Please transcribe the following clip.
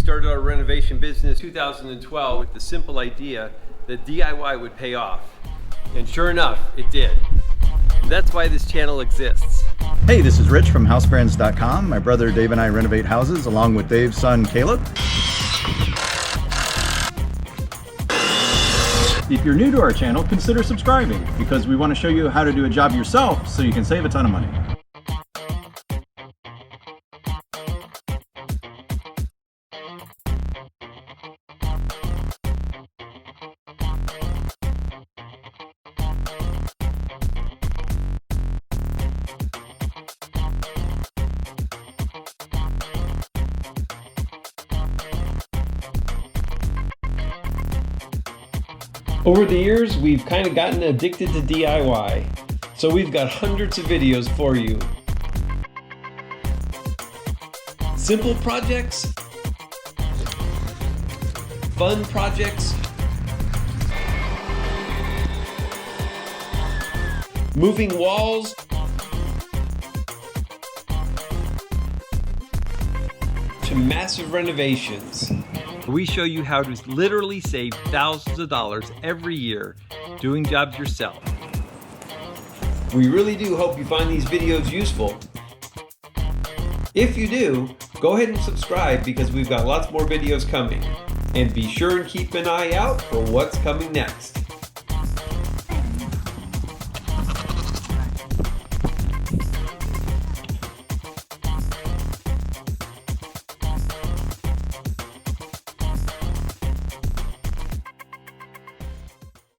started our renovation business in 2012 with the simple idea that DIY would pay off. And sure enough, it did. That's why this channel exists. Hey, this is Rich from Housebarons.com. My brother Dave and I renovate houses along with Dave's son Caleb. If you're new to our channel, consider subscribing because we want to show you how to do a job yourself so you can save a ton of money. Over the years, we've kind of gotten addicted to DIY, so we've got hundreds of videos for you. Simple projects, fun projects, moving walls, to massive renovations. We show you how to literally save thousands of dollars every year doing jobs yourself. We really do hope you find these videos useful. If you do, go ahead and subscribe because we've got lots more videos coming. And be sure and keep an eye out for what's coming next.